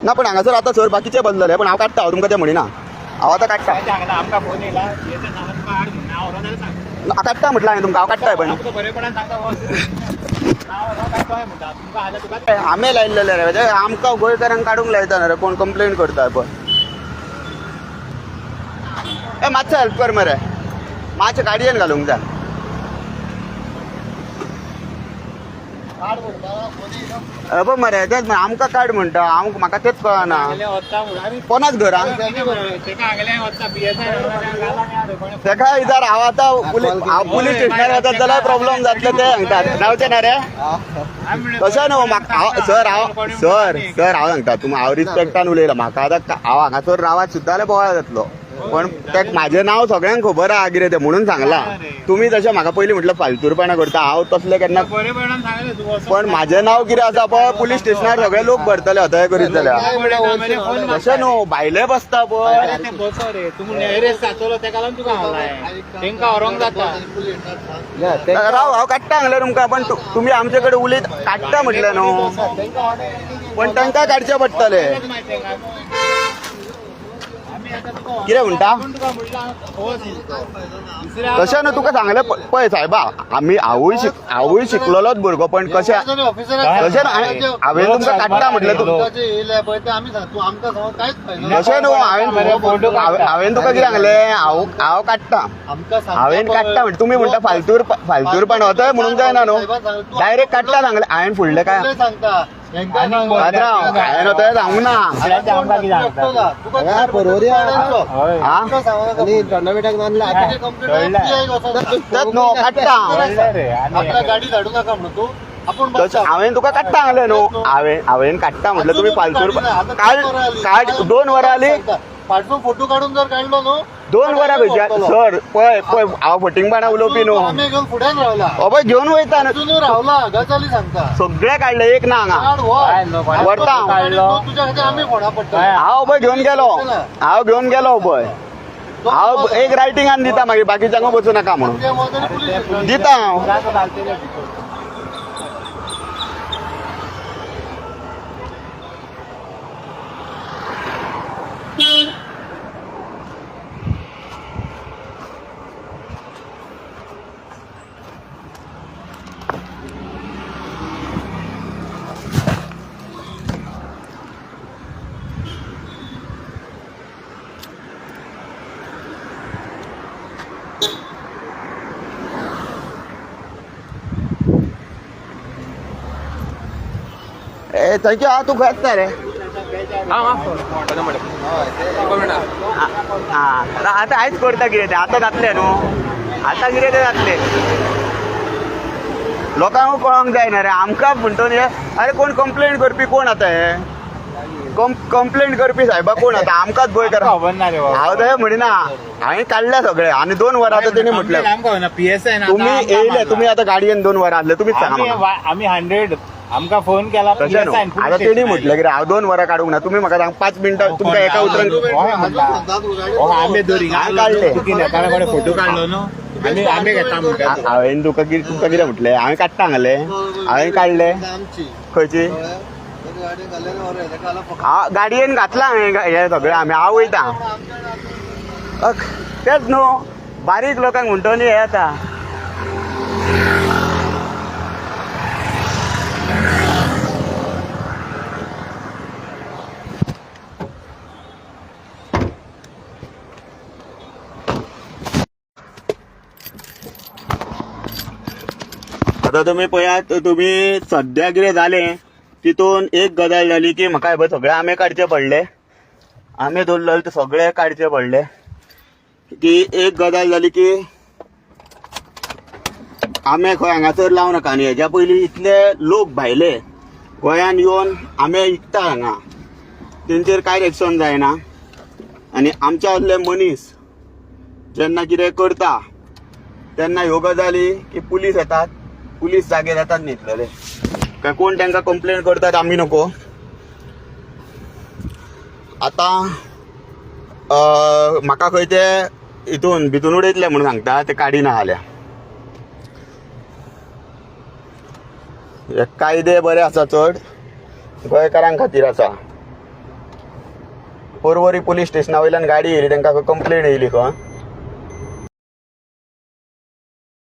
ना पण हांगासर आता सर बाकीचे बदलले पण हांव काडटा तुमकां ते म्हणिना हांव आतां काडटा काडटा म्हटलं हांवें तुमकां हांव काडटाय पण आमे लायलेले रे म्हणजे आमकां गोंयकारांक काडूंक लायता न्हू रे कोण कंप्लेंट करता पळय ए मातसो हेल्प कर मरे मातशें गाडयेन घालूंक जाय बघ मरे तेच आमकां काड म्हणटा म्हाका तेच कळना कोणाच घर तेका इजार हांव आतां पुलीस स्टेशनार वतात जाल्यार प्रॉब्लेम जातले ते सांगतात रावचे ना रे तशें न्हू म्हाका सर हांव सांगता हांव रिस्पेक्टान उलयला म्हाका आतां हांव हांगासर रावात सुद्दां जाल्यार बोवाळ जातलो पण तेक म्हाजें नांव सगळ्यांक खबर आहा कितें तें म्हणून सांगलां तुमी तशें म्हाका पयलीं म्हटलं फालतूरपणां करता हांव तसलें केन्ना पण म्हाजें नांव कितें आसा पळय पुलीस स्टेशनार सगळे लोक भरतले हतय करीत जाल्यार तशें न्हू भायले बसता पळय राव हांव काडटा सांगलें तुमकां पण तुमी आमचे कडेन उलयत काडटा म्हटलें न्हू पण तांकां काडचें पडटलें कितें म्हणटा तशें न्हू तुका सांगलें पळय सायबा हांवूय शिकलोलोच भुरगो पण कशें तशें हांवें तुमकां काडटा म्हटलें तशें न्हू हांवें तुका कितें सांगलें हांव काडटा हांवें काडटा म्हणजे तुमी म्हणटा फालतूरपण होतय म्हणूंक जायना न्हू डायरेक्ट काडटा सांगलें हांवें फुडलें काय हांवें होतय सांगूंक ना हांवें तुका काडटा सांगलें न्हू हांवें काडटा म्हटलं तुमी फालतूर काड 2 वरां जालीं फाटसून फोटो काढून जर काढलो न्हू 2 वरां खंयच्या सर पळय हांव फटिंगपणां उलोवपी न्हू आमी घेवन फुड्यान रावला अबय घेवन वयता न्हू रावला गजाली सांगता सगळे काडले एक ना हांगा व्हरता तुज्या खातीर आमी फोडा पडटा हांव पळय घेवन गेलो पळय हांव एक रायटिंगान दिता मागीर बाकीच्यांक बसूं नाका म्हणून दिता हांव थँक्यू तू खंय आसता रे आतां आयज करता कितें तें आतां जातलें न्हू आतां कितें तें जातलें लोकांक कळोंक जायना रे आमकां म्हणटा न्ही अरे कोण कंप्लेंट करपी कोण आतां हे कंप्लेंट करपी सायबा कोण आतां आमकांच भंय करा हांव तशें म्हणिना हांवें काडल्या सगळे आनी 2 वरां आतां तेणी म्हटलें तुमी येयले तुमी आतां गाडयेन 2 वरां आसले तुमीच सांगा आमी 100 आमकां फोन केला आता तेणी म्हटलं की हांव 2 वरां काडूंक ना तुमी म्हाका सांग 5 मिनटां तुमकां एका उतरान काडलो फोटो काडलो न्हू आमी घेता म्हणटा हांवें तुका कितें म्हटलें हांवें काडटा सांगलें हांवें काडलें खंयची गाडयेन घातलां हांवें हे सगळें हांव वयता तेच न्हू बारीक लोकांक म्हणटा न्ही हे आतां आता तुम्ही पळयात तुम्ही सध्या कितें जालें तितून एक गजाल जाली की म्हाका हे सगळे आमे काडचे पडले आमे दवरलेले ते सगळे काडचे पडले की एक गजाल जाली की आमे खंय हांगासर लावं नाका आनी हेज्या पयलीं इतले लोक भायले गोंयान येवन आमे विकता हांगा तेंचेर कांय एक्शन जायना आनी आमच्या आदले मनीस जेन्ना कितें करता तेन्ना ह्यो गजाली की पुलीस येतात पुलीस जागे जातात न्हिदलेले काय कोण तांकां कंप्लेंट करतात आमी नको आतां म्हाका खंय ते हितून भितून उडयतले म्हणून सांगता ते काडिना जाल्या हे कायदे बरे आसा चड गोंयकारां खातीर आसा पोरवरी पोलीस स्टेशना वयल्यान गाडी येयली, तांकां कंप्लेंट येयली खंय